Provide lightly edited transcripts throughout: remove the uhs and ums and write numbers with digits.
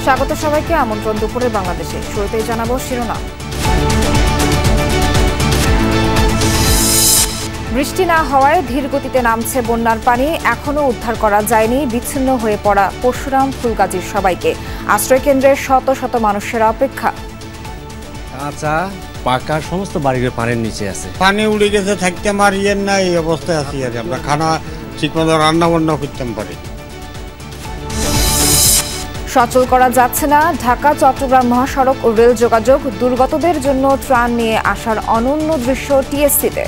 স্বাগত সবাইকে আমন্ত্রণ দুপুরে বাংলাদেশে। শুরুতেই জানাবো শিরোনাম। বৃষ্টি না হওয়ায় ধীর গতিতে নামছে বন্যার পানি, এখনো উদ্ধার করা যায়নি বিচ্ছিন্ন হয়ে পড়া পরশুরাম ফুলগাজীর সবাইকে। আশ্রয়কেন্দ্রে শত শত মানুষের অপেক্ষা। কাঁচা পাকা সমস্ত বাড়ির পানির নিচে আছে, পানি উড়ে গেছে, থাকতে মারিয়েন না, এই অবস্থায় আছি। আর আমরা খানা ঠিকমতো রান্না বান্না করতে পারি। সচল করা যাচ্ছে না ঢাকা চট্টগ্রাম মহাসড়ক ও রেল যোগাযোগ, দুর্গতদের জন্য ত্রাণ নিয়ে আসার অনন্য দৃশ্য টিএসসিতে।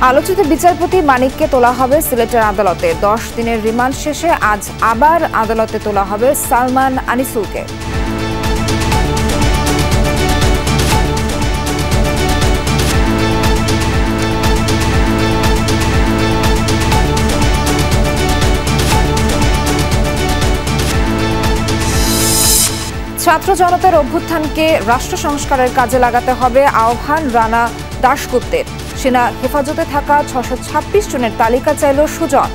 আলোচিত বিচারপতি মানিককে তোলা হবে সিলেটের আদালতে। 10 দিনের রিমান্ড শেষে আজ আবার আদালতে তোলা হবে সালমান আনিসুলকে। ছাত্র জনতার অভ্যুত্থানকে রাষ্ট্র সংস্কারের কাজে লাগাতে হবে আহ্বান রানা দাশগুপ্তের। সেনা হেফাজতে থাকা 626 জনের তালিকা চাইল সুজন।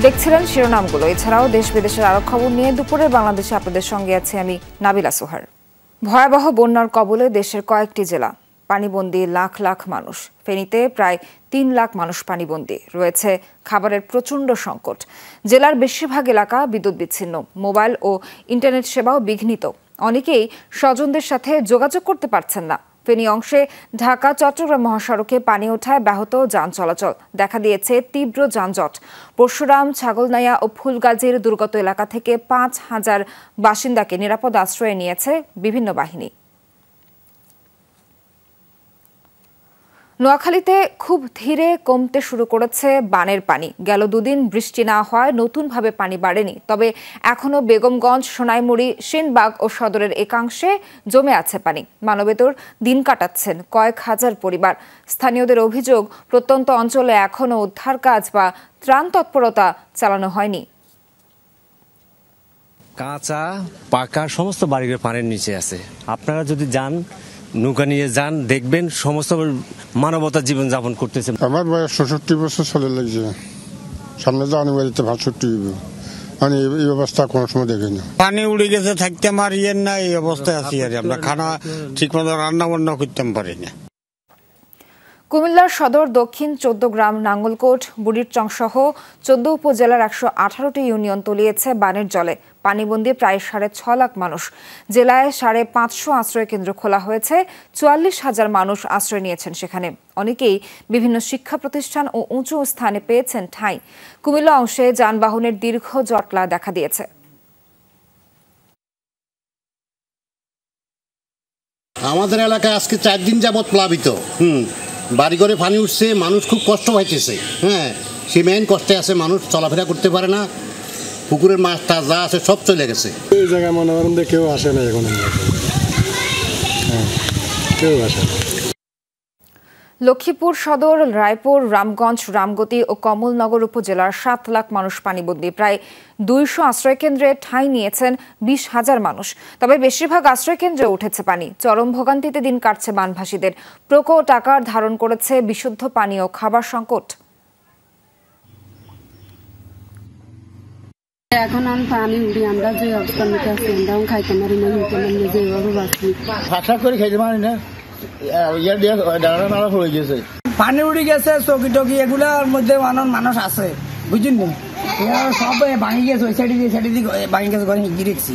দেখছিলেন শিরোনামগুলো। এছাড়াও দেশ বিদেশের আরো খবর নিয়ে দুপুরের বাংলাদেশে আপনাদের সঙ্গে আছি আমি নাবিলা সোহার। ভয়াবহ বন্যার কবলে দেশের কয়েকটি জেলা, পানিবন্দী লাখ লাখ মানুষ। ফেনীতে প্রায় 3 লাখ মানুষ পানিবন্দী, রয়েছে খাবারের প্রচণ্ড সংকট। জেলার বেশিরভাগ এলাকা বিদ্যুৎ বিচ্ছিন্ন, মোবাইল ও ইন্টারনেট সেবাও বিঘ্নিত। অনেকেই স্বজনদের সাথে যোগাযোগ করতে পারছেন না। ফেনী অংশে ঢাকা চট্টগ্রাম মহাসড়কে পানি ওঠায় ব্যাহত যান চলাচল, দেখা দিয়েছে তীব্র যানজট। পরশুরাম, ছাগলনাইয়া ও ফুলগাজীর দুর্গত এলাকা থেকে 5,000 বাসিন্দাকে নিরাপদ আশ্রয়ে নিয়েছে বিভিন্ন বাহিনী। নোয়াখালীতে খুব ধীরে কমতে শুরু করেছে বানের পানি। গেল 2 দিন বৃষ্টি না হওয়ায় নতুনভাবে পানি বাড়েনি, তবে এখনো বেগমগঞ্জ, সোনাইমুড়ি, সেনবাগ ও সদরের একাংশে জমে আছে পানি। মানবেতর দিন কাটাচ্ছেন কয়েক হাজার পরিবার। স্থানীয়দের অভিযোগ, প্রত্যন্ত অঞ্চলে এখনো উদ্ধার কাজ বা ত্রাণ তৎপরতা চালানো হয়নি। কাঁচা পাকা সমস্ত বাড়ির পানির নিচে আছে। আপনারা যদি যান, নৌকা নিয়ে যান, দেখবেন সমস্ত মানবতার জীবন যাপন করতেছে। আমার বয়স 66 বছর চলে লাগছে, সামনে জানুয়ারিতে 65 হইব। মানে এই অবস্থা কোনো সময় দেখিনি। পানি উড়ে গেছে, থাকতে মারিয়েন না, এই অবস্থায় আছি। আর আমরা খানা ঠিকমতো রান্না বান্না করতে পারি না। কুমিল্লার সদর, দক্ষিণ 14 গ্রাম, নাঙ্গলকোট, বুড়িরচং সহ 14 উপজেলার 118টি ইউনিয়ন তলিয়েছে বানের জলে। পানিবন্দী প্রায় 6.5 লাখ মানুষ। জেলায় 550 আশ্রয় কেন্দ্র খোলা হয়েছে, 44,000 মানুষ আশ্রয় নিয়েছেন সেখানে। অনেকেই বিভিন্ন শিক্ষা প্রতিষ্ঠান ও উঁচু স্থানে পেয়েছেন ঠাঁই। কুমিল্লা অংশে যানবাহনের দীর্ঘ জটলা দেখা দিয়েছে। আমাদের এলাকায় আজকে 4 দিন যাবৎ প্লাবিত। বাড়িঘরে পানি উঠছে, মানুষ খুব কষ্ট পাইতেছে। সে মেইন কষ্টে আছে, মানুষ চলাফেরা করতে পারে না। পুকুরের মাছটা যা আছে সব চলে গেছে। এই জায়গায় মনে করেন কেউ আসে না এখন, কেউ আসে না। লক্ষ্মীপুর সদর, রায়পুর, রামগঞ্জ, রামগতি ও কমলনগর উপজেলার 7 লাখ মানুষ পানিবন্দী। প্রায় 200 আশ্রয়কেন্দ্রে ঠাঁই নিয়েছেন 20,000 মানুষ। তবে বেশিরভাগ আশ্রয়কেন্দ্রে উঠেছে পানি। চরম ভোগান্তিতে দিন কাটছে বানভাসীদের। প্রকট আকার ধারণ করেছে বিশুদ্ধ পানি ও খাবার সংকট। এখন আমি পানি উঠি, আমরা যে অবস্থার মধ্যে আছি, আমরাও খাইতে পারি না, যেভাবে বাঁচি ফাঁসা করে খাইতে পারি না। পানি উঠে গেছে, চকি টকি এগুলার মধ্যে মানুষ আছে, বুঝলেন না? সব ভাঙি গেছে, ওই সাইডে ভাঙি গেছে, ঘরে গিরেছি।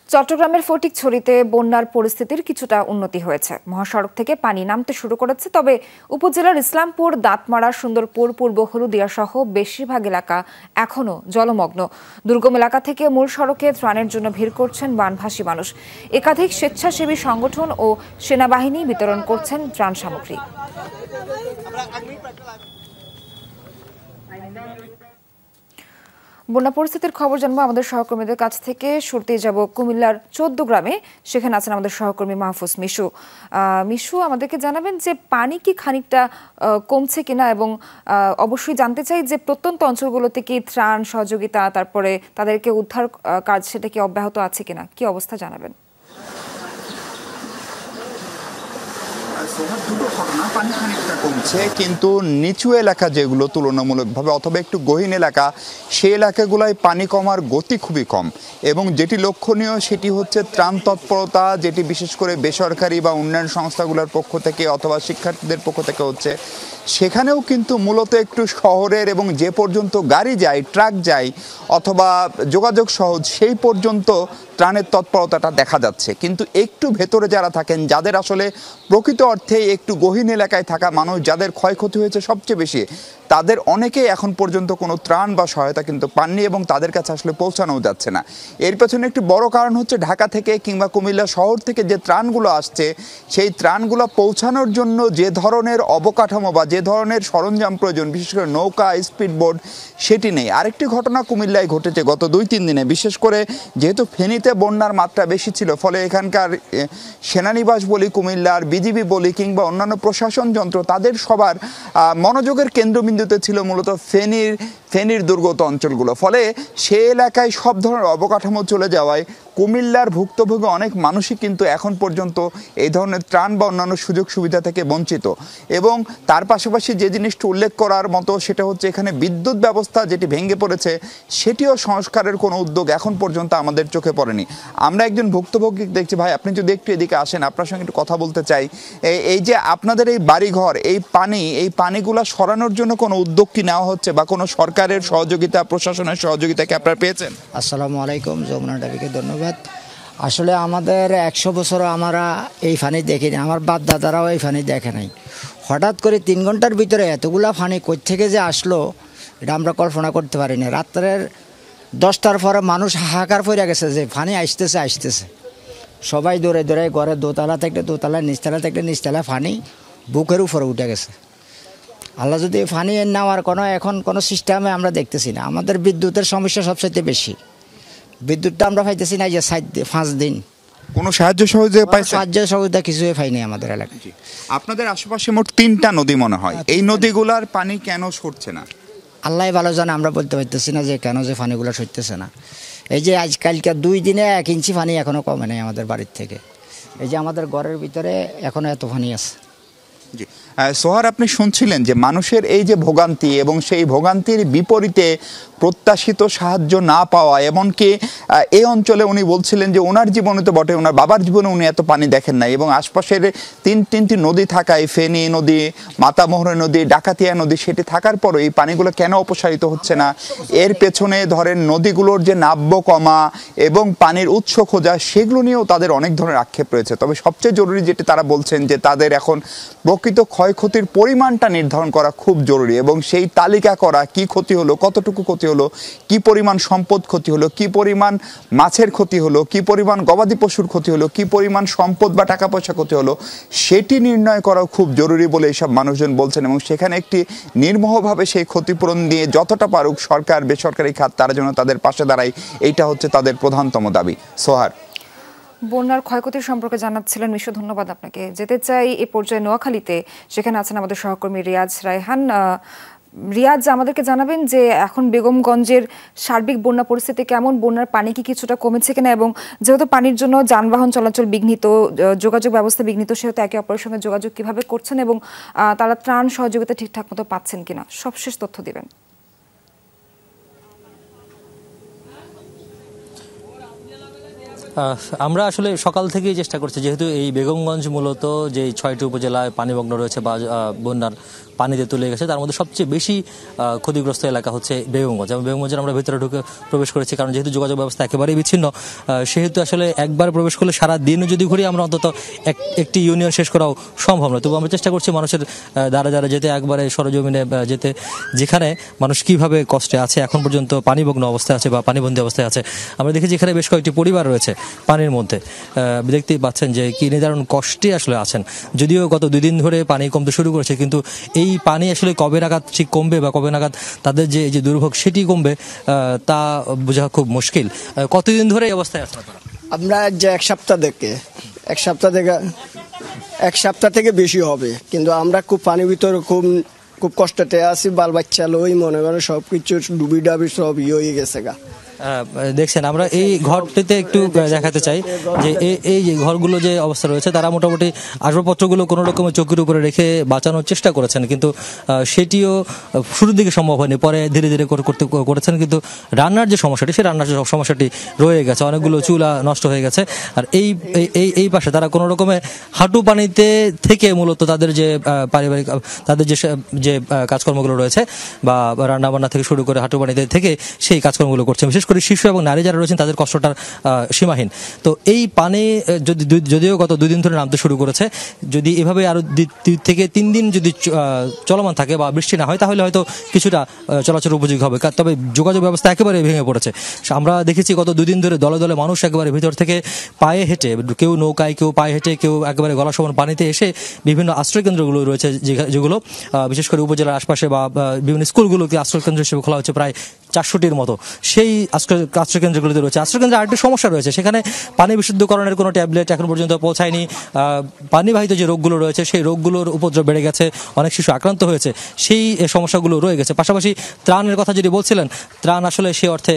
চট্টগ্রামের ফটিকছড়িতে বন্যার পরিস্থিতির কিছুটা উন্নতি হয়েছে। মহাসড়ক থেকে পানি নামতে শুরু করেছে, তবে উপজেলার ইসলামপুর, দাঁতমারা, সুন্দরপুর, পূর্ব হলুদিয়া সহ বেশিরভাগ এলাকা এখনো জলমগ্ন। দুর্গম এলাকা থেকে মূল সড়কে ত্রাণের জন্য ভিড় করছেন বানভাসী মানুষ। একাধিক স্বেচ্ছাসেবী সংগঠন ও সেনাবাহিনী বিতরণ করছেন ত্রাণ সামগ্রী। বন্যা পরিস্থিতির খবর জানবো আমাদের সহকর্মীদের কাছ থেকে। শুরুতেই যাব কুমিল্লার 14 গ্রামে, সেখানে আছেন আমাদের সহকর্মী মাহফুজ মিশু। মিশু, আমাদেরকে জানাবেন যে পানি কি খানিকটা কমছে কিনা, এবং অবশ্যই জানতে চাই যে প্রত্যন্ত অঞ্চলগুলোতে কি ত্রাণ সহযোগিতা, তারপরে তাদেরকে উদ্ধার কাজ সেটা কি অব্যাহত আছে কিনা, কি অবস্থা জানাবেন। দুটো ঘটনা, পানি খানিকটা কমছে, কিন্তু নিচু এলাকা যেগুলো তুলনামূলকভাবে অথবা একটু গহীন এলাকা, সেই এলাকাগুলোয় পানি কমার গতি খুবই কম। এবং যেটি লক্ষণীয় সেটি হচ্ছে ত্রাণ তৎপরতা, যেটি বিশেষ করে বেসরকারি বা উন্নয়ন সংস্থাগুলোর পক্ষ থেকে অথবা শিক্ষার্থীদের পক্ষ থেকে হচ্ছে, সেখানেও কিন্তু মূলত একটু শহরের এবং যে পর্যন্ত গাড়ি যায়, ট্রাক যায় অথবা যোগাযোগ সহজ, সেই পর্যন্ত ত্রাণের তৎপরতাটা দেখা যাচ্ছে। কিন্তু একটু ভেতরে যারা থাকেন, যাদের আসলে প্রকৃত অর্থে একটু গহীন এলাকায় থাকা মানুষ, যাদের ক্ষয়ক্ষতি হয়েছে সবচেয়ে বেশি, তাদের অনেকেই এখন পর্যন্ত কোনো ত্রাণ বা সহায়তা কিন্তু পাননি এবং তাদের কাছে আসলে পৌঁছানো যাচ্ছে না। এর পেছনে একটি বড় কারণ হচ্ছে ঢাকা থেকে কিংবা কুমিল্লা শহর থেকে যে ত্রাণগুলো আসছে, সেই ত্রাণগুলো পৌঁছানোর জন্য যে ধরনের অবকাঠামো বা যে ধরনের সরঞ্জাম প্রয়োজন, বিশেষ করে নৌকা, স্পিডবোট, সেটি নেই। আরেকটি ঘটনা কুমিল্লায় ঘটেছে গত 2-3 দিনে, বিশেষ করে যেহেতু ফেনীতে বন্যার মাত্রা বেশি ছিল, ফলে এখানকার সেনানিবাস বলি, কুমিল্লার বিজিবি বলি কিংবা অন্যান্য প্রশাসন যন্ত্র, তাদের সবার মনোযোগের কেন্দ্রবিন্দুতে ছিল মূলত ফেনীর দুর্গত অঞ্চলগুলো। ফলে সে এলাকায় সব ধরনের অবকাঠামো চলে যাওয়ায় কুমিল্লার ভুক্তভোগী অনেক মানুষই কিন্তু এখন পর্যন্ত এই ধরনের ত্রাণ বা অন্যান্য সুযোগ সুবিধা থেকে বঞ্চিত। এবং তার পাশাপাশি যে জিনিসটা উল্লেখ করার মতো সেটা হচ্ছে এখানে বিদ্যুৎ ব্যবস্থা যেটি ভেঙে পড়েছে, সেটিও সংস্কারের কোনো উদ্যোগ এখন পর্যন্ত আমাদের চোখে পড়েনি। আমরা একজন ভুক্তভোগী দেখছি। ভাই, আপনি যদি একটু এদিকে আসেন, আপনার সঙ্গে একটু কথা বলতে চাই। এই যে আপনাদের এই বাড়িঘর, এই পানিগুলো সরানোর জন্য কোনো উদ্যোগ কি নেওয়া হচ্ছে বা কোনো সরকারের সহযোগিতা, প্রশাসনের সহযোগিতা কি আপনারা পেয়েছেন? আসসালামু আলাইকুম, যমুনা টিভিকে ধন্যবাদ। আসলে আমাদের 100 বছরও আমরা এই পানি দেখিনি, আমার বাপ দাদারাও এই পানি দেখে নাই। হঠাৎ করে 3 ঘন্টার ভিতরে এতগুলা পানি কই থেকে যে আসলো, এটা আমরা কল্পনা করতে পারিনি। রাত্রের 10টার পরে মানুষ হাহাকার পড়ে গেছে যে পানি আসতেছে। সবাই দৌড়ে ঘরে দোতলা থেকে দোতলায়, নিচতলা থেকে নিচতলায় পানি বুকের উপরে উঠে গেছে। আল্লাহ যদি পানি নেওয়ার এখন কোনো সিস্টেমে আমরা দেখতেছি না। আমাদের বিদ্যুতের সমস্যা সবচেয়ে বেশি। বিদ্যুৎটা আমরা পাইতেছি না, যে 5 দিন কোনো সাহায্য সহযোগিতা কিছুই পাইনি আমাদের এলাকায়। আপনাদের আশেপাশে মোট 3টা নদী মনে হয়, এই নদীগুলার পানি কেন সরছে না? আল্লাহ ভালো জানে, আমরা বলতে পারতেছি না যে কেন যে পানিগুলো সরতেছে না। এই যে আজকালকে 2 দিনে 1 ইঞ্চি পানি এখনো কমে নাই আমাদের বাড়ির থেকে। এই যে আমাদের ঘরের ভিতরে এখনো এত পানি আছে। জি সোহার, আপনি শুনছিলেন যে মানুষের এই যে ভোগান্তি এবং সেই ভোগান্তির বিপরীতে প্রত্যাশিত সাহায্য না পাওয়া, এমনকি এই অঞ্চলে উনি বলছিলেন যে ওনার জীবনে তো বটে, ওনার বাবার জীবনে উনি এত পানি দেখেন নাই। এবং আশপাশের 3টি নদী থাকায়, ফেনী নদী, মাতামোহরা নদী, ডাকাতিয়া নদী, সেটি থাকার পরও এই পানিগুলো কেন অপসারিত হচ্ছে না, এর পেছনে ধরেন নদীগুলোর যে নাব্য কমা এবং পানির উৎস খোঁজা, সেগুলো নিয়েও তাদের অনেক ধরনের আক্ষেপ রয়েছে। তবে সবচেয়ে জরুরি যেটি তারা বলছেন যে তাদের এখন প্রকৃত ক্ষয়ক্ষতির পরিমাণটা নির্ধারণ করা খুব জরুরি এবং সেই তালিকা করা, কি ক্ষতি হলো, কতটুকু ক্ষতি হলো, কি পরিমাণ সম্পদ ক্ষতি হলো, কি পরিমাণ মাছের ক্ষতি হলো, কি পরিমাণ গবাদি পশুর ক্ষতি হলো, কি পরিমাণ সম্পদ বা টাকা পয়সা ক্ষতি হলো, সেটি নির্ণয় করাও খুব জরুরি বলে এইসব মানুষজন বলছেন। এবং সেখানে একটি নির্মোহভাবে সেই ক্ষতিপূরণ দিয়ে যতটা পারুক সরকার, বেসরকারি খাত, তারা যেন তাদের পাশে দাঁড়ায়, এইটা হচ্ছে তাদের প্রধানতম দাবি। সোহার, বন্যার ক্ষয়ক্ষতির সম্পর্কে জানাচ্ছিলেন মিশু, ধন্যবাদ আপনাকে। যেতে চাই এ পর্যায়ে নোয়াখালীতে, সেখানে আছেন আমাদের সহকর্মী রিয়াজ রায়হান। রিয়াজ, আমাদেরকে জানাবেন যে এখন বেগমগঞ্জের সার্বিক বন্যা পরিস্থিতি কেমন, বন্যার পানি কি কিছুটা কমেছে কিনা, এবং যেহেতু পানির জন্য যানবাহন চলাচল বিঘ্নিত, যোগাযোগ ব্যবস্থা বিঘ্নিত, সেহেতু একে অপরের সঙ্গে যোগাযোগ কিভাবে করছেন এবং তারা ত্রাণ সহযোগিতা ঠিকঠাক মতো পাচ্ছেন কিনা, সবশেষ তথ্য দিবেন। আমরা আসলে সকাল থেকেই চেষ্টা করছি, যেহেতু এই বেগমগঞ্জ মূলত যে 6টি উপজেলায় পানিমগ্ন রয়েছে বা বন্যার পানিতে তুলে গেছে, তার মধ্যে সবচেয়ে বেশি ক্ষতিগ্রস্ত এলাকা হচ্ছে বেগমগঞ্জ। এবং বেগমগঞ্জের আমরা ভেতরে ঢুকে প্রবেশ করেছি, কারণ যেহেতু যোগাযোগ ব্যবস্থা একেবারেই বিচ্ছিন্ন, সেহেতু আসলে একবার প্রবেশ করলে সারা দিনও যদি ঘুরি আমরা অন্তত একটি ইউনিয়ন শেষ করাও সম্ভব নয়। তবু আমরা চেষ্টা করছি মানুষের দ্বারা যেতে, একবারে সরজমিনে যেতে, যেখানে মানুষ কিভাবে কষ্টে আছে, এখন পর্যন্ত পানিমগ্ন অবস্থায় আছে বা পানিবন্দী অবস্থায় আছে। আমরা দেখেছি এখানে বেশ কয়েকটি পরিবার রয়েছে পানির মধ্যে, দেখতেই পাচ্ছেন যে কি নির্ধারণ কষ্টে আসলে আছেন। যদিও গত 2 দিন ধরে পানি কমতে শুরু করেছে, কিন্তু এই পানি আসলে কবে নাগাদ ঠিক কমবে বা কবে নাগাদ তাদের যে দুর্ভোগ সেটি কমবে তা বোঝা খুব মুশকিল। কতদিন ধরে এই অবস্থায় আছেন আপনারা? আমরা যে এক সপ্তাহ থেকে বেশি হবে, কিন্তু আমরা খুব পানির ভিতরে খুব কষ্টতে আছি। বাল বাচ্চা লই মনে করে সবকিছু ডুবি ডাবি সব হয়ে গেছে গা। দেখছেন, আমরা এই ঘরটিতে একটু দেখাতে চাই যে এই যে ঘরগুলো যে অবস্থা রয়েছে, তারা মোটামুটি আসবাবপত্রগুলো কোনো রকমের চৌকির উপরে রেখে বাঁচানোর চেষ্টা করেছেন, কিন্তু সেটিও শুরুর দিকে সম্ভব হয়নি, পরে ধীরে ধীরে করেছেন। কিন্তু রান্নার যে সমস্যাটি, সেই রান্নার সমস্যাটি রয়ে গেছে, অনেকগুলো চুলা নষ্ট হয়ে গেছে। আর এই পাশে তারা কোনো রকমের হাঁটু পানিতে থেকে মূলত তাদের যে পারিবারিক তাদের যে কাজকর্মগুলো রয়েছে বা রান্নাবান্না থেকে শুরু করে হাঁটু পানিতে থেকে সেই কাজকর্মগুলো করছে। বিশেষ করে শিশু এবং নারী যারা রয়েছেন তাদের কষ্টটা সীমাহীন। তো এই পানি যদিও গত 2 দিন ধরে নামতে শুরু করেছে, যদি এভাবে আরো 2 থেকে 3 দিন যদি চলমান থাকে বা বৃষ্টি না হয়, তাহলে হয়তো কিছুটা চলাচল উপযোগী হবে। তবে যোগাযোগ ব্যবস্থা একেবারে ভেঙে পড়েছে। আমরা দেখেছি গত 2 দিন ধরে দলে দলে মানুষ একেবারে ভিতর থেকে পায়ে হেঁটে, কেউ নৌকায়, কেউ পায়ে হেঁটে, কেউ একেবারে গলা সমান পানিতে এসে বিভিন্ন আশ্রয়কেন্দ্রগুলো রয়েছে যেগুলো বিশেষ করে উপজেলার আশপাশে বা বিভিন্ন স্কুলগুলোকে আশ্রয়কেন্দ্র হিসেবে খোলা হচ্ছে প্রায় 400টির মতো। সেই আশ্রয়কেন্দ্রগুলিতে রয়েছে। আশ্রয়কেন্দ্রে আরেকটি সমস্যা রয়েছে, সেখানে পানি বিশুদ্ধকরণের কোনো ট্যাবলেট এখন পর্যন্ত পৌঁছায়নি। পানিবাহিত যে রোগগুলো রয়েছে সেই রোগগুলোর উপদ্রব বেড়ে গেছে, অনেক শিশু আক্রান্ত হয়েছে, সেই সমস্যাগুলো রয়ে গেছে। পাশাপাশি ত্রাণের কথা যদি বলছিলেন, ত্রাণ আসলে সে অর্থে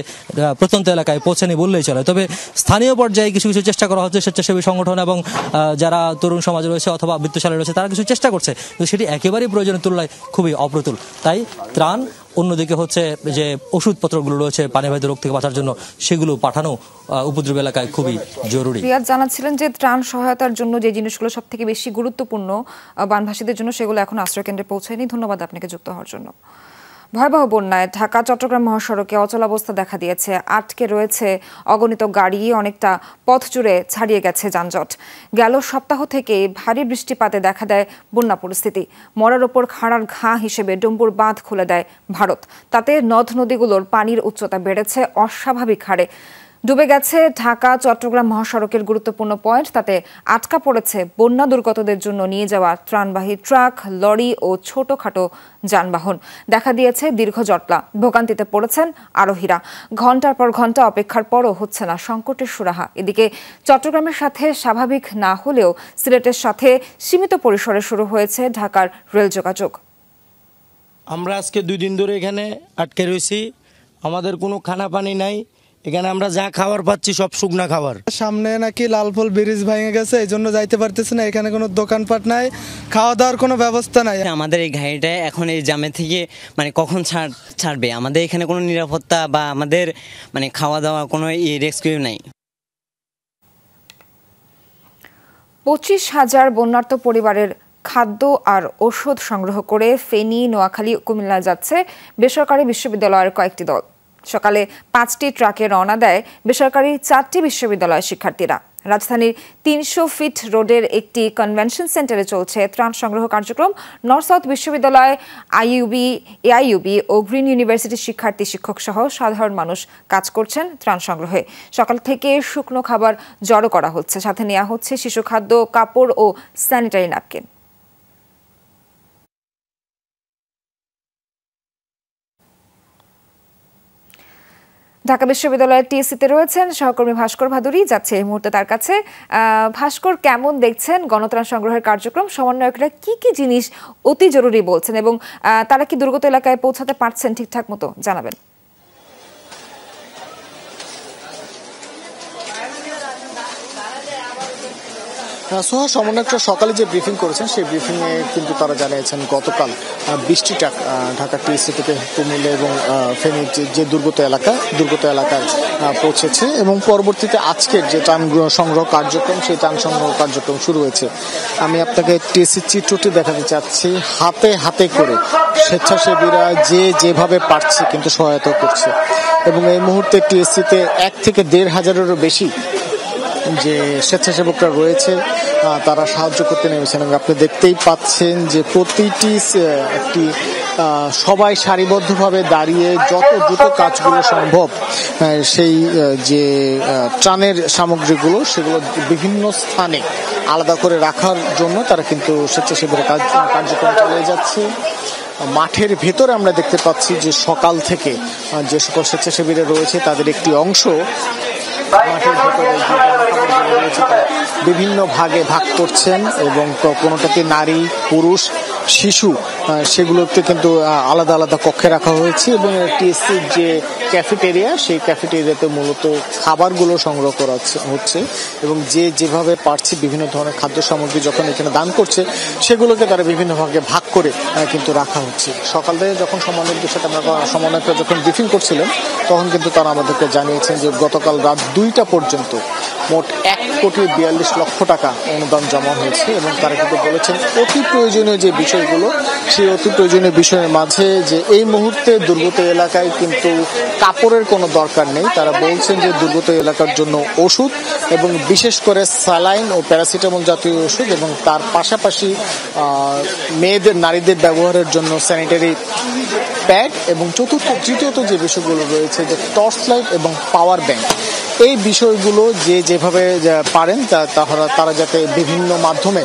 প্রত্যন্ত এলাকায় পৌঁছায়নি বললেই চলে। তবে স্থানীয় পর্যায়ে কিছু কিছু চেষ্টা করা হচ্ছে, স্বেচ্ছাসেবী সংগঠন এবং যারা তরুণ সমাজ রয়েছে অথবা বৃত্তশালী রয়েছে, তারা কিছু চেষ্টা করছে, কিন্তু সেটি একেবারেই প্রয়োজনের তুলনায় খুবই অপ্রতুল। তাই ত্রাণ, অন্যদিকে হচ্ছে যে ওষুধপত্রগুলো রয়েছে পানিবাহিত রোগ থেকে বাঁচার জন্য, সেগুলো পাঠানো উপদ্রব এলাকায় খুবই জরুরি। রিয়াদ জানাচ্ছিলেন যে ত্রাণ সহায়তার জন্য যে জিনিসগুলো সব থেকে বেশি গুরুত্বপূর্ণ বানভাসীদের জন্য, সেগুলো এখন আশ্রয়কেন্দ্রে পৌঁছায়নি। ধন্যবাদ আপনাকে যুক্ত হওয়ার জন্য। ভয়াবহ বন্যায় ঢাকা চট্টগ্রাম মহাসড়কে অচলাবস্থা দেখা দিয়েছে। আটকে রয়েছে অগণিত গাড়ি, অনেকটা পথ জুড়ে ছাড়িয়ে গেছে যানজট। গেল সপ্তাহ থেকে ভারী বৃষ্টিপাতে দেখা দেয় বন্যা পরিস্থিতি। মরার ওপর খাড়ার ঘা হিসেবে ডুম্বুর বাঁধ খুলে দেয় ভারত। তাতে নদ নদীগুলোর পানির উচ্চতা বেড়েছে অস্বাভাবিক হারে। ডুবে গেছে ঢাকা চট্টগ্রাম মহাসড়কের গুরুত্বপূর্ণ পয়েন্ট। তাতে আটকা পড়েছে বন্যা দুর্গতদের জন্য নিয়ে যাওয়া ত্রাণবাহী ট্রাক, লরি ও ছোটখাটো যানবাহন। দেখা দিয়েছে দীর্ঘ জটলা। ভোগান্তিতে পড়েছেন আরোহীরা। ঘন্টার পর ঘন্টা অপেক্ষার পরও হচ্ছে না সংকটের সুরাহা। এদিকে চট্টগ্রামের সাথে স্বাভাবিক না হলেও সিলেটের সাথে সীমিত পরিসরে শুরু হয়েছে ঢাকার রেল যোগাযোগ। আমরা আজকে 2 দিন ধরে এখানে আটকে রয়েছি। আমাদের কোনো খানা পানি নাই। এখানে আমরা যা খাবার পাচ্ছি সব শুকনা খাবার। সামনে নাকি লালফল ব্রিজ ভেঙে গেছে, এই জন্য যাইতে পারতেছে না। এখানে কোনো দোকানপাট নাই, খাওয়া দাওয়ার কোনো ব্যবস্থা নাই। আমাদের এই গাড়িটা এখন এই জামে থেকে মানে কখন ছাড়বে, আমাদের এখানে কোনো নিরাপত্তা বা আমাদের মানে খাওয়া দাওয়া কোনো রেস্কিউ নাই। 25,000 বন্যার্ত পরিবারের খাদ্য আর ওষুধ সংগ্রহ করে ফেনী, নোয়াখালী, কুমিল্লা যাচ্ছে বেসরকারি বিশ্ববিদ্যালয়ের কয়েকটি দল। সকালে 5টি ট্রাকে রওনা দেয় বেসরকারি 4টি বিশ্ববিদ্যালয়ের শিক্ষার্থীরা। রাজধানীর 300 ফিট রোডের একটি কনভেনশন সেন্টারে চলছে ত্রাণ সংগ্রহ কার্যক্রম। নর্থ সাউথ বিশ্ববিদ্যালয়, এআইইউবি ও গ্রিন ইউনিভার্সিটির শিক্ষার্থী, শিক্ষক সহ সাধারণ মানুষ কাজ করছেন ত্রাণ সংগ্রহে। সকাল থেকে শুকনো খাবার জড়ো করা হচ্ছে, সাথে নেওয়া হচ্ছে শিশু খাদ্য, কাপড় ও স্যানিটারি ন্যাপকিন। ঢাকা বিশ্ববিদ্যালয়ের টিএসসিতে রয়েছেন সহকর্মী ভাস্কর ভাদুরী, যাচ্ছে এই মুহূর্তে তার কাছে। ভাস্কর, কেমন দেখছেন গণত্রাণ সংগ্রহের কার্যক্রম? সমন্বয়করা কি কি জিনিস অতি জরুরি বলছেন এবং তারা কি দুর্গত এলাকায় পৌঁছাতে পারছেন ঠিকঠাক মতো, জানাবেন। সোহা, সমন্বয়করা সকালে যে ব্রিফিং করেছেন সেই ব্রিফিংয়ে কিন্তু তারা জানিয়েছেন গতকাল 20টি ট্রাক ঢাকা টিএসসি থেকে কুমিল্লা এবং ফেনীর যে দুর্গত এলাকায় পৌঁছেছে এবং পরবর্তীতে আজকের যে ত্রাণ সংগ্রহ কার্যক্রম, সেই ত্রাণ সংগ্রহ কার্যক্রম শুরু হয়েছে। আমি আপনাকে টিএসসির চিত্রটি দেখাতে চাচ্ছি। হাতে হাতে করে স্বেচ্ছাসেবীরা যেভাবে পারছে কিন্তু সহায়তা করছে এবং এই মুহূর্তে টিএসসিতে 1 থেকে 1.5 হাজারেরও বেশি যে স্বেচ্ছাসেবকরা রয়েছে তারা সাহায্য করতে নেমেছেন এবং আপনি দেখতেই পাচ্ছেন যে প্রতিটি একটি সবাই সারিবদ্ধভাবে দাঁড়িয়ে যত দ্রুত কাজগুলো সম্ভব সেই যে ত্রাণের সামগ্রীগুলো সেগুলো বিভিন্ন স্থানে আলাদা করে রাখার জন্য তারা কিন্তু স্বেচ্ছাসেবীরা কার্যক্রম চালিয়ে যাচ্ছে। মাঠের ভেতরে আমরা দেখতে পাচ্ছি যে সকাল থেকে যে সকল স্বেচ্ছাসেবীরা রয়েছে তাদের একটি অংশ মাঠের ভেতরে রয়েছে বিভিন্ন ভাগে ভাগ করছেন এবং কোনোটাতে নারী, পুরুষ, শিশু সেগুলোতে কিন্তু আলাদা আলাদা কক্ষে রাখা হয়েছে এবং টিএসসির যে ক্যাফেটেরিয়া সেই ক্যাফেটেরিয়াতে মূলত খাবারগুলো সংগ্রহ করা হচ্ছে এবং যে যেভাবে পারছে বিভিন্ন ধরনের খাদ্য সামগ্রী যখন এখানে দান করছে সেগুলোকে তারা বিভিন্ন ভাগে ভাগ করে কিন্তু রাখা হচ্ছে। সকাল থেকে যখন সমন্বয়কদের সাথে আমরা সমন্বয়করা যখন ব্রিফিং করছিলেন তখন কিন্তু তারা আমাদেরকে জানিয়েছেন যে গতকাল রাত 2টা পর্যন্ত মোট 1,42,00,000 টাকা অনুদান জমা হয়েছে এবং তারা কিন্তু বলেছেন অতি প্রয়োজনীয় যে বিষয়গুলো সেই অতি প্রয়োজনীয় বিষয়ের মাঝে যে এই মুহূর্তে দুর্গত এলাকায় কিন্তু কাপড়ের কোনো দরকার নেই। তারা বলছেন যে দুর্গত এলাকার জন্য ওষুধ এবং বিশেষ করে স্যালাইন ও প্যারাসিটামল জাতীয় ওষুধ এবং তার পাশাপাশি মেয়েদের নারীদের ব্যবহারের জন্য স্যানিটারি প্যাড এবং তৃতীয়ত যে বিষয়গুলো রয়েছে যে টর্চ লাইট এবং পাওয়ার ব্যাংক এই বিষয়গুলো যেভাবে পারেন তারা যাতে বিভিন্ন মাধ্যমে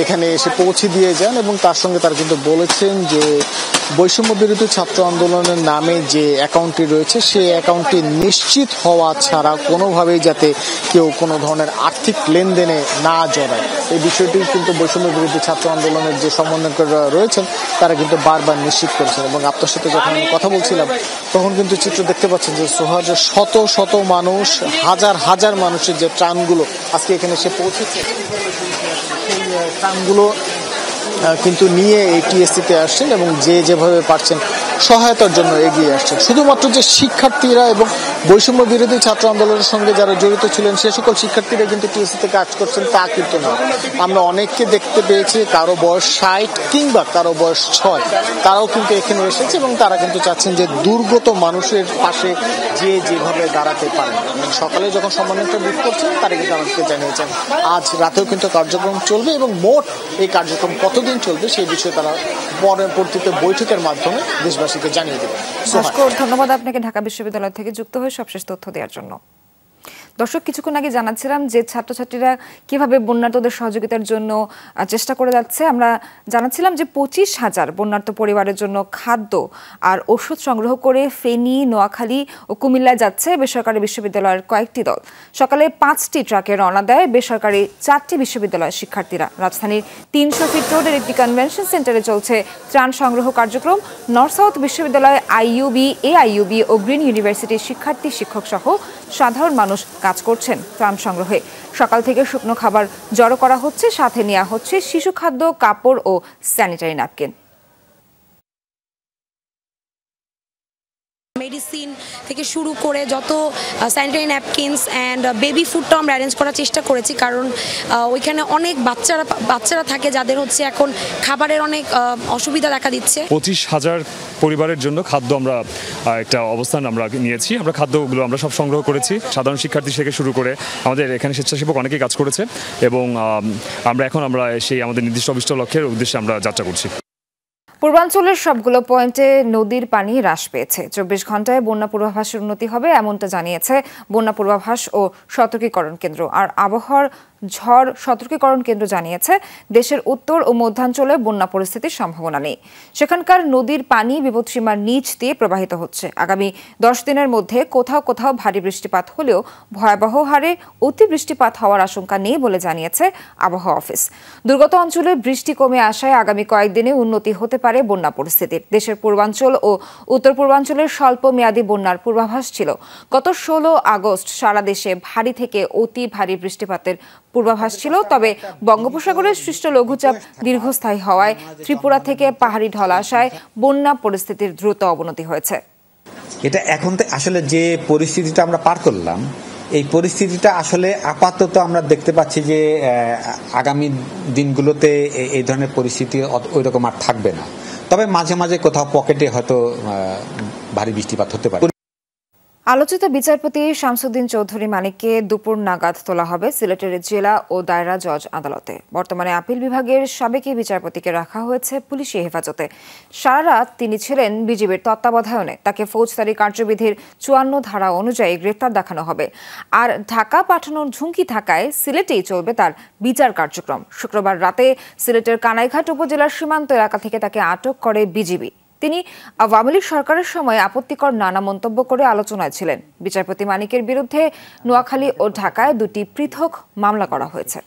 এখানে এসে পৌঁছে দিয়ে যান এবং তার সঙ্গে তারা কিন্তু বলেছেন যে বৈষম্য বিরোধী ছাত্র আন্দোলনের নামে যে অ্যাকাউন্টটি রয়েছে সেই অ্যাকাউন্টটি নিশ্চিত হওয়া ছাড়া কোনোভাবেই যাতে কেউ কোনো ধরনের আর্থিক লেনদেনে না জড়ায় এই বিষয়টি কিন্তু বৈষম্য বিরোধী ছাত্র আন্দোলনের যে সমন্বয়করা রয়েছেন তারা কিন্তু বারবার নিশ্চিত করেছেন এবং আপনার সাথে যখন আমি কথা বলছিলাম তখন কিন্তু চিত্র দেখতে পাচ্ছেন যে সোহাজ শত শত মানুষ হাজার হাজার মানুষের যে ত্রাণগুলো আজকে এখানে এসে পৌঁছেছে সেই ত্রাণগুলো কিন্তু নিয়ে এই টিএসসিতে আসছেন এবং যেভাবে পারছেন সহায়তার জন্য এগিয়ে আসছেন। শুধুমাত্র যে শিক্ষার্থীরা এবং বৈষম্য বিরোধী ছাত্র আন্দোলনের সঙ্গে যারা জড়িত ছিলেন সে সকল শিক্ষার্থীরা কিন্তু টিএসসিতে কাজ করছেন তা কিন্তু না। আমরা অনেককে দেখতে পেয়েছি কারো বয়স 60 কিংবা কারো বয়স 6 তারাও কিন্তু এখানে এসেছে এবং তারা কিন্তু চাচ্ছেন যে দুর্গত মানুষের পাশে যেভাবে দাঁড়াতে পারেন। সকালে যখন সমন্বয়করা ব্রিফ করছেন তারা কিন্তু আমাদেরকে জানিয়েছেন আজ রাতেও কিন্তু কার্যক্রম চলবে এবং মোট এই কার্যক্রম কতদিন চলবে সেই বিষয়ে তারা পরবর্তীতে বৈঠকের মাধ্যমে দেশবাসীকে জানিয়ে দেবেন। ধন্যবাদ আপনাকে ঢাকা বিশ্ববিদ্যালয় থেকে যুক্ত হয়ে সবশেষ তথ্য দেওয়ার জন্য। দর্শক, কিছুক্ষণ আগে জানাচ্ছিলাম যে ছাত্রছাত্রীরা কিভাবে বন্যার্তদের সহযোগিতার জন্য চেষ্টা করে যাচ্ছে। আমরা জানাচ্ছিলাম যে 25,000 বন্যার্ত পরিবারের জন্য খাদ্য আর ওষুধ সংগ্রহ করে ফেনী, নোয়াখালী ও কুমিল্লায় যাচ্ছে বেসরকারি বিশ্ববিদ্যালয়ের কয়েকটি দল। সকালে 5টি ট্রাকে রওনা দেয় বেসরকারি 4টি বিশ্ববিদ্যালয়ের শিক্ষার্থীরা। রাজধানীর 300 ফিট রোডের একটি কনভেনশন সেন্টারে চলছে ত্রাণ সংগ্রহ কার্যক্রম। নর্থ সাউথ বিশ্ববিদ্যালয়, আইইউবি, এআইইউবি ও গ্রিন ইউনিভার্সিটির শিক্ষার্থী, শিক্ষক সহ সাধারণ মানুষ কাজ করছেন ত্রাণ সংগ্রহে। সকাল থেকে শুকনো খাবার জড়ো করা হচ্ছে, সাথে নেওয়া হচ্ছে শিশু খাদ্য, কাপড় ও স্যানিটারি ন্যাপকিন। মেডিসিন থেকে শুরু করে যত স্যানিটারি ন্যাপকিনস অ্যান্ড বেবি ফুডটাও আমরা অ্যারেঞ্জ করার চেষ্টা করেছি, কারণ ওইখানে অনেক বাচ্চারা থাকে যাদের হচ্ছে এখন খাবারের অনেক অসুবিধা দেখা দিচ্ছে। 25,000 পরিবারের জন্য খাদ্য আমরা একটা অবস্থান আমরা নিয়েছি। আমরা খাদ্যগুলো আমরা সব সংগ্রহ করেছি। সাধারণ শিক্ষার্থী থেকে শুরু করে আমাদের এখানে স্বেচ্ছাসেবক অনেকেই কাজ করেছে এবং আমরা সেই আমাদের নির্দিষ্ট অভিষ্ট লক্ষ্যের উদ্দেশ্যে আমরা যাত্রা করছি। পূর্বাঞ্চলের সবগুলো পয়েন্টে নদীর পানি হ্রাস পেয়েছে। 24 ঘন্টায় বন্যা পূর্বাভাসের উন্নতি হবে এমনটা জানিয়েছে বন্যা পূর্বাভাস ও সতর্কীকরণ কেন্দ্র। আর আবহাওয়ার ঝড় সতর্কীকরণ কেন্দ্র জানিয়েছে দেশের উত্তর ও মধ্যাঞ্চলে বন্যা পরিস্থিতির সম্ভাবনা নেই। সেখানকার নদীর পানি বিপদসীমার নিচ দিয়ে প্রবাহিত হচ্ছে। আগামী 10 দিনের মধ্যে কোথাও কোথাও ভারী বৃষ্টিপাত হলেও ভয়াবহ হারে অতি বৃষ্টিপাত হওয়ার আশঙ্কা নেই বলে জানিয়েছে আবহাওয়া অফিস। দুর্গত অঞ্চলে বৃষ্টি কমে আসায় আগামী কয়েকদিনে উন্নতি হতে পারে বন্যা পরিস্থিতির। দেশের পূর্বাঞ্চল ও উত্তর পূর্বাঞ্চলের স্বল্প মেয়াদী বন্যার পূর্বাভাস ছিল। গত 16 আগস্ট সারা দেশে ভারী থেকে অতি ভারী বৃষ্টিপাতের পূর্বাভাস ছিল। তবে বঙ্গোপসাগরের সৃষ্ট লঘুচাপ দীর্ঘস্থায়ী হওয়ায় ত্রিপুরা থেকে পাহাড়ি ঢল আসায় বন্যা পরিস্থিতির দ্রুত অবনতি হয়েছে। এটা এখন আসলে যে পরিস্থিতিটা আমরা পার করলাম, এই পরিস্থিতিটা আসলে আপাতত আমরা দেখতে পাচ্ছি যে আগামী দিনগুলোতে এই ধরনের পরিস্থিতি ওই রকম আর থাকবে না। তবে মাঝে মাঝে কোথাও পকেটে হয়তো ভারী বৃষ্টিপাত হতে পারে। আলোচিত বিচারপতি শামসুদ্দিন চৌধুরী মানিককে দুপুর নাগাদ তোলা হবে সিলেটের জেলা ও দায়রা জজ আদালতে। বর্তমানে আপিল বিভাগের সাবেক বিচারপতিকে রাখা হয়েছে পুলিশি হেফাজতে। সারা রাত তিনি ছিলেন বিজিবির তত্ত্বাবধানে। তাকে ফৌজদারি কার্যবিধির ৫৪ ধারা অনুযায়ী গ্রেফতার দেখানো হবে। আর ঢাকা পাঠানোর ঝুঁকি থাকায় সিলেটেই চলবে তার বিচার কার্যক্রম। শুক্রবার রাতে সিলেটের কানাইঘাট উপজেলার সীমান্ত এলাকা থেকে তাকে আটক করে বিজিবি। তিনি আওয়ামী লীগ সরকারের সময় আপত্তিকর নানা মন্তব্য করে আলোচনায় ছিলেন। বিচারপতি মানিকের বিরুদ্ধে নোয়াখালী ও ঢাকায় দুটি পৃথক মামলা করা হয়েছে।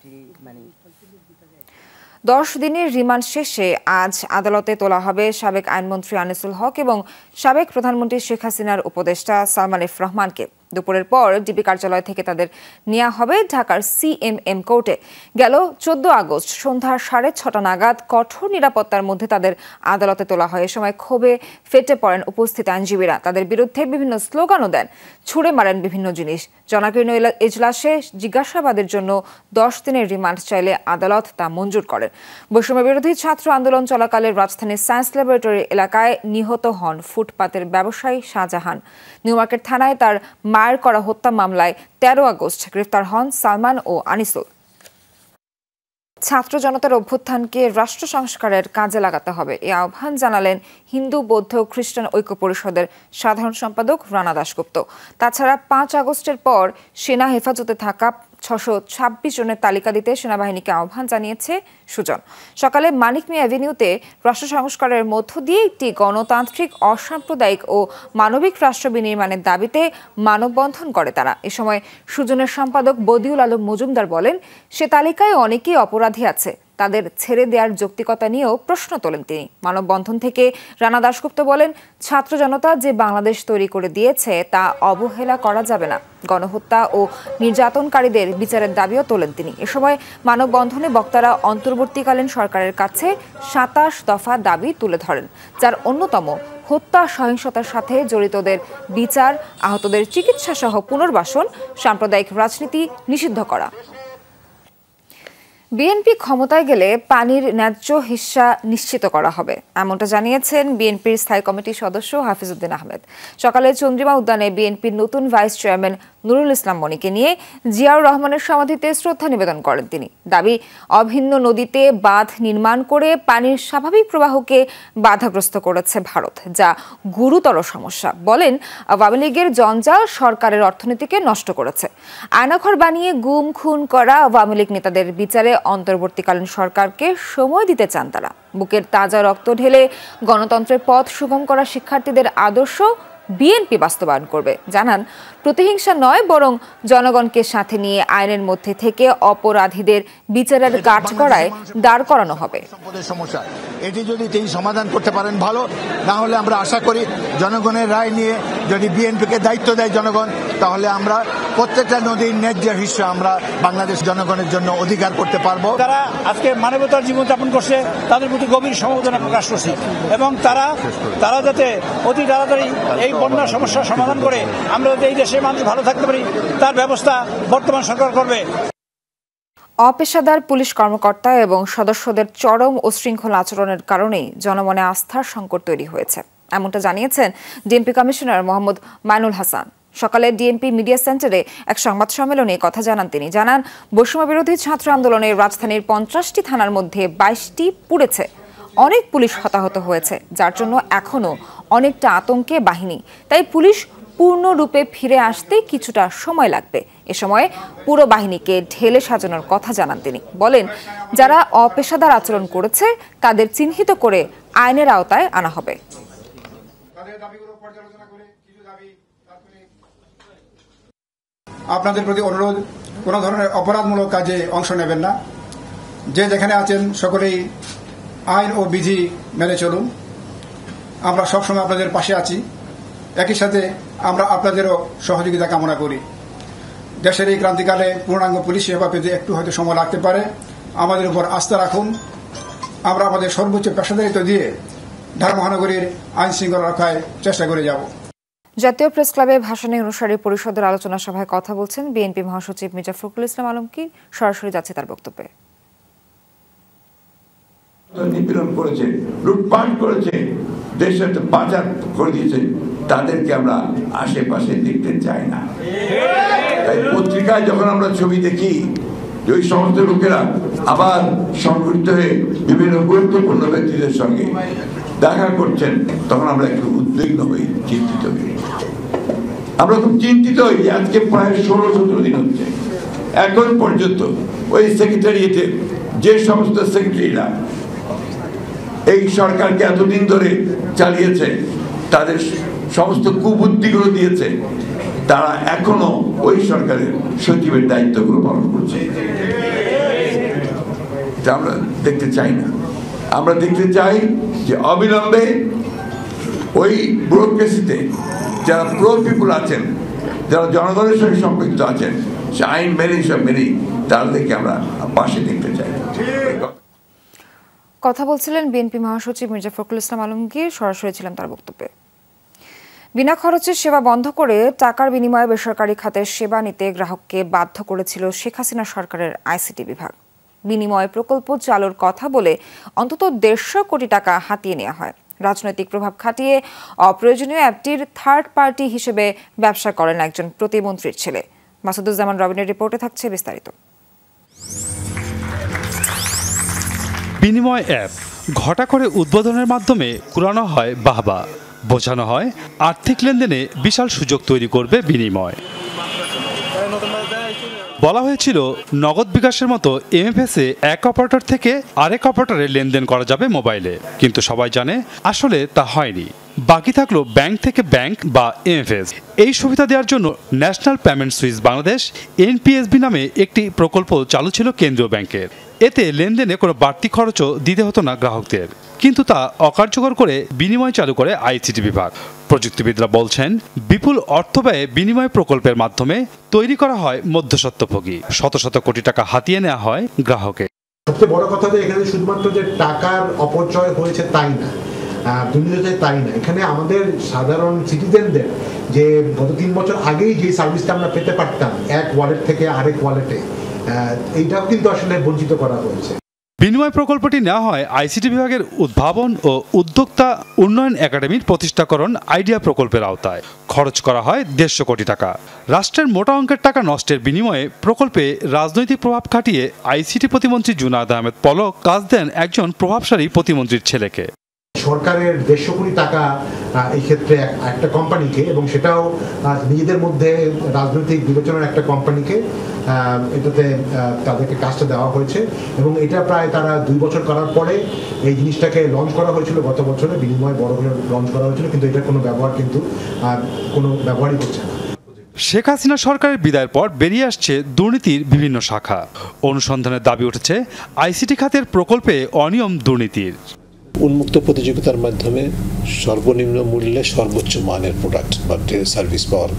10 দিনের রিমান্ড শেষে আজ আদালতে তোলা হবে সাবেক আইনমন্ত্রী আনিসুল হক এবং সাবেক প্রধানমন্ত্রী শেখ হাসিনার উপদেষ্টা সালমান এফ রহমানকে। দুপুরের পর ডিবি কার্যালয় থেকে তাদের নেওয়া হবে ঢাকার সিএমএম কোর্টে। গেল 14 আগস্ট সন্ধ্যা 6:30 নাগাদ কঠোর নিরাপত্তার মধ্যে তাদের আদালতে তোলা হয়। এ সময় ক্ষোভে ফেটে পড়েন উপস্থিত আইনজীবীরা। তাদের বিরুদ্ধে বিভিন্ন স্লোগানও দেন, ছুড়ে মারেন বিভিন্ন জিনিস। জনাকীর্ণ এজলাসে জিজ্ঞাসাবাদের জন্য 10 দিনের রিমান্ড চাইলে আদালত তা মঞ্জুর করেন। বৈষম্য বিরোধী ছাত্র আন্দোলন চলাকালে রাজধানীর সায়েন্স ল্যাবরেটরি এলাকায় নিহত হন ফুটপাতের ব্যবসায়ী শাহজাহান। নিউমার্কেট থানায় তার মায়ের করা হত্যা মামলায় 13 আগস্ট গ্রেফতার হন সালমান ও আনিসুল। ছাত্র জনতার অভ্যুত্থানকে রাষ্ট্র সংস্কারের কাজে লাগাতে হবে, এ আহ্বান জানালেন হিন্দু বৌদ্ধ খ্রিস্টান ঐক্য পরিষদের সাধারণ সম্পাদক রানা দাশগুপ্ত। তাছাড়া 5 আগস্টের পর সেনা হেফাজতে থাকা 626 জনের তালিকা দিতে সেনাবাহিনীকে আহ্বান জানিয়েছে সুজন। সকালে মানিক মিয়া অ্যাভিনিউতে রাষ্ট্র সংস্কারের মধ্য দিয়ে একটি গণতান্ত্রিক অসাম্প্রদায়িক ও মানবিক রাষ্ট্র বিনির্মাণের দাবিতে মানববন্ধন করে তারা। এ সময় সুজনের সম্পাদক বদিউল আলম মজুমদার বলেন, সে তালিকায় অনেকেই অপরাধী আছে, তাদের ছেড়ে দেওয়ার যৌক্তিকতা নিয়েও প্রশ্ন তোলেন তিনি। মানববন্ধন থেকে রানা দাশগুপ্ত বলেন, ছাত্র জনতা যে বাংলাদেশ তৈরি করে দিয়েছে তা অবহেলা করা যাবে না। গণহত্যা ও নির্যাতনকারীদের বিচারের দাবিও তোলেন তিনি। এ সময় মানববন্ধনে বক্তারা অন্তর্বর্তীকালীন সরকারের কাছে 27 দফা দাবি তুলে ধরেন, যার অন্যতম হত্যা সহিংসতার সাথে জড়িতদের বিচার, আহতদের চিকিৎসা সহ পুনর্বাসন, সাম্প্রদায়িক রাজনীতি নিষিদ্ধ করা। বিএনপি ক্ষমতায় গেলে পানির ন্যায্য হিস্সা নিশ্চিত করা হবে, এমনটা জানিয়েছেন বিএনপির স্থায়ী কমিটির সদস্য হাফিজউদ্দিন আহমেদ। সকালে চন্দ্রিমা উদ্যানে বিএনপির নতুন ভাইস চেয়ারম্যান নুরুল ইসলাম মনিকে নিয়ে জিয়াউর রহমানের সমাধিতে শ্রদ্ধা নিবেদন করেন তিনি। দাবি, অভিন্ন নদীতে বাঁধ নির্মাণ করে পানির স্বাভাবিক প্রবাহকে বাধাগ্রস্ত করেছে ভারত, যা গুরুতর সমস্যা। বলেন, আওয়ামী লীগের জঞ্জাল সরকারের অর্থনীতিকে নষ্ট করেছে। আয়নাঘর বানিয়ে গুম খুন করা আওয়ামী লীগ নেতাদের বিচারে অন্তর্বর্তীকালীন সরকারকে সময় দিতে চান তারা। বুকের তাজা রক্ত ঢেলে গণতন্ত্রের পথ সুগম করা শিক্ষার্থীদের আদর্শ বিএনপি বাস্তবায়ন করবে। জানান, প্রতিহিংসা নয়, বরং জনগণকে সাথে নিয়ে আইনের মধ্যে থেকে অপরাধীদের বিচারের কাঠগড়ায় দাঁড় করানো হবে। সমস্যা এটি যদি তিনি সমাধান করতে পারেন ভালো, না হলে আমরা আশা করি জনগণের রায় নিয়ে যদি বিএনপিকে দায়িত্ব দেয় জনগণ, তাহলে আমরা প্রত্যেকটা নদীর ন্যায্য হিস্সা আমরা বাংলাদেশ জনগণের জন্য অধিকার করতে পারবো। তারা আজকে মানবতার জীবনযাপন করছে, তাদের প্রতি গভীর সমবেদনা প্রকাশ করছি এবং তারা যাতে অতি তাড়াতাড়ি এই বন্যা সমস্যার সমাধান করে আমরা যাতে এই দেশের মানুষ ভালো থাকতে পারি তার ব্যবস্থা বর্তমান সরকার করবে। অপেশাদার পুলিশ কর্মকর্তা এবং সদস্যদের চরম উচ্ছৃঙ্খল আচরণের কারণেই জনমনে আস্থার সংকট তৈরি হয়েছে, এমনটা জানিয়েছেন ডিএমপি কমিশনার মোহাম্মদ মাইনুল হাসান। সকালে ডিএমপি মিডিয়া সেন্টারে এক সংবাদ সম্মেলনে কথা জানান তিনি। জানান, বৈষম্য বিরোধী ছাত্র আন্দোলনে রাজধানীর 50টি থানার মধ্যে 22টি পুড়েছে, অনেক পুলিশ হতাহত হয়েছে, যার জন্য এখনো অনেকটা আতঙ্কে বাহিনী। তাই পুলিশ পূর্ণরূপে ফিরে আসতে কিছুটা সময় লাগবে। এ সময় পুরো বাহিনীকে ঢেলে সাজানোর কথা জানান তিনি। বলেন, যারা অপেশাদার আচরণ করেছে তাদের চিহ্নিত করে আইনের আওতায় আনা হবে। আপনাদের প্রতি অনুরোধ, কোনো ধরনের অপরাধমূলক কাজে অংশ নেবেন না। যে যেখানে আছেন সকলেই আইন ও বিধি মেনে চলুন। আমরা সবসময় আপনাদের পাশে আছি। একই সাথে আমরা আপনাদেরও সহযোগিতা কামনা করি। দেশের এই ক্রান্তিকালে পূর্ণাঙ্গ পুলিশ সেবা পেতে একটু হয়তো সময় লাগতে পারে। আমাদের উপর আস্থা রাখুন। আমরা আমাদের সর্বোচ্চ পেশাদারিত্ব দিয়ে ঢাকা মহানগরীর আইন শৃঙ্খলা রক্ষায় চেষ্টা করে যাব। জাতীয় প্রেস ক্লাবে ভাষণে অনুসারী পরিষদের আলোচনা সভায় কথা বলছেন বিএনপি মহাসচিব মির্জা ফখরুল ইসলাম আলমগীর। সরাসরি যাচ্ছে তার বক্তব্যে। নিপীড়ন করেছে, লুটপাট করেছে, দেশের একটা পাচার করে দিয়েছে, তাদেরকে আমরা আশেপাশে দেখতে চাই না। তাই পত্রিকায় যখন আমরা ছবি দেখি যে ওই সমস্ত লোকেরা আবার সংগঠিত হয়ে বিভিন্ন গুরুত্বপূর্ণ ব্যক্তিদের সঙ্গে দেখা করছেন, তখন আমরা একটু উদ্বিগ্ন হই, চিন্তিত হই। আমরা খুব চিন্তিত হই যে আজকে প্রায় 16-17 দিন হচ্ছে, এখন পর্যন্ত ওই সেক্রেটারিয়েটে যে সমস্ত সেক্রেটারিরা এই সরকারকে এতদিন ধরে চালিয়েছে, তাদের সমস্ত কুবুদ্ধিগুলো দিয়েছে, তারা এখনো ওই সরকারের সচিবের দায়িত্বগুলো পালন করছে। এটা আমরা দেখতে চাই না। আমরা দেখতে চাই যে অবিলম্বে ওই ব্যুরোক্রেসিতে যারা প্রো পিপুল আছেন, যারা জনগণের সঙ্গে সম্পৃক্ত আছেন, সে আইন মেনেই সব মেনেই তাদেরকে আমরা পাশে দেখতে চাই। কথা বলছিলেন বিএনপি মহাসচিব মির্জা ফখরুল ইসলাম আলমগীর। সরাসরি ছিলাম তার বক্তব্যে। বিনা খরচে সেবা বন্ধ করে টাকার বিনিময়ে বেসরকারি খাতের সেবা নিতে গ্রাহককে বাধ্য করেছিল শেখ হাসিনা সরকারের আইসিটি বিভাগ। বিনিময় প্রকল্প চালুর কথা বলে অন্তত 150 কোটি টাকা হাতিয়ে নেওয়া হয়। রাজনৈতিক প্রভাব খাটিয়ে অপ্রয়োজনীয় অ্যাপটির থার্ড পার্টি হিসেবে ব্যবসা করেন একজন প্রতিমন্ত্রীর ছেলে। মাসুদুজ্জামান রবিনের রিপোর্টে থাকছে বিস্তারিত। বিনিময় অ্যাপ ঘটা করে উদ্বোধনের মাধ্যমে কুড়ানো হয় বাহবা, বোঝানো হয় আর্থিক লেনদেনে বিশাল সুযোগ তৈরি করবে বিনিময়। বলা হয়েছিল নগদ বিকাশের মতো এমএফএসে এক অপারেটর থেকে আরেক অপারেটরে লেনদেন করা যাবে মোবাইলে, কিন্তু সবাই জানে আসলে তা হয়নি। বাকি থাকলো ব্যাংক থেকে ব্যাংক বা এমএফএস। এই সুবিধা দেওয়ার জন্য national payment switch Bangladesh NPSB নামে একটি প্রকল্প চালু ছিল কেন্দ্রীয় ব্যাংকের। এতে লেনদেনে কোনো বাড়তি খরচও দিতে হতো না গ্রাহকদের, কিন্তু তা অকার্যকর করে বিনিময় চালু করে আইসিটি বিভাগ। প্রযুক্তিবিদরা বলছেন বিপুল অর্থ ব্যয়ে বিনিময় প্রকল্পের মাধ্যমে তৈরি করা হয় মধ্যস্বত্বভোগী। শত শত কোটি টাকা হাতিয়ে নেওয়া হয় গ্রাহকের। সবচেয়ে বড় কথা যে এখানে শুধুমাত্র যে টাকার অপচয় হয়েছে তাই না, দুর্নীতি তাই না, এখানে আমাদের সাধারণ সিটিজেনদের যে গত 3 বছর আগেই যে সার্ভিসটা আমরা পেতে পারতাম এক ওয়ালেট থেকে আরেক ওয়ালেটে, এইটাও কিন্তু আসলে বঞ্চিত করা হয়েছে। বিনিময় প্রকল্পটি নেওয়া হয় আইসিটি বিভাগের উদ্ভাবন ও উদ্যোক্তা উন্নয়ন একাডেমির প্রতিষ্ঠাকরণ আইডিয়া প্রকল্পের আওতায়। খরচ করা হয় 150 কোটি টাকা। রাষ্ট্রের মোটা অঙ্কের টাকা নষ্টের বিনিময়ে প্রকল্পে রাজনৈতিক প্রভাব খাটিয়ে আইসিটি প্রতিমন্ত্রী জুনায়েদ আহমেদ পলক কাজ দেন একজন প্রভাবশালী প্রতিমন্ত্রীর ছেলেকে। সরকারের 150 কোটি টাকা এই ক্ষেত্রে একটা কোম্পানিকে, এবং সেটাও নিজেদের মধ্যে রাজনৈতিক বিবেচনার একটা কোম্পানিকে এটাতে তাদেরকে কাজটা দেওয়া হয়েছে, এবং এটা প্রায় তারা 2 বছর করার পরে এই জিনিসটাকে লঞ্চ করা হয়েছিল গত বছরে। বিনিময় বড় করে লঞ্চ করা হয়েছিল, কিন্তু এটার কোনো ব্যবহার কিন্তু কোনো ব্যবহারই করছে না। শেখ হাসিনা সরকারের বিদায়ের পর বেরিয়ে আসছে দুর্নীতির বিভিন্ন শাখা। অনুসন্ধানের দাবি উঠেছে আইসিটি খাতের প্রকল্পে অনিয়ম দুর্নীতির। উন্মুক্ত প্রতিযোগিতার মাধ্যমে সর্বনিম্ন মূল্যে সর্বোচ্চ মানের প্রোডাক্ট বা সার্ভিস পাওয়ার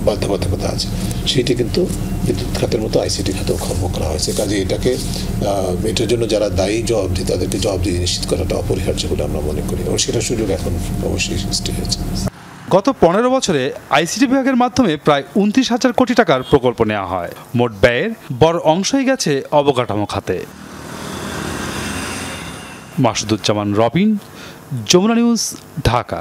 বাধ্যবাধকতা আছে, সেটি কিন্তু বিদ্যুৎ খাতের মতো আইসিটি খাতেও খর্ব করা হয়েছে। কাজে এটার জন্য যারা দায়ী জবাবদিহি, তাদেরকে জবাবদিহি নিশ্চিত করাটা অপরিহার্য বলে আমরা মনে করি, এবং সেটার সুযোগ এখন অবশ্যই সৃষ্টি হয়েছে। গত 15 বছরে আইসিটি বিভাগের মাধ্যমে প্রায় 29,000 কোটি টাকার প্রকল্প নেওয়া হয়। মোট ব্যয়ের বড় অংশই গেছে অবকাঠামো খাতে। মাসুদুজ্জামান রবিন, যমুনা নিউজ, ঢাকা।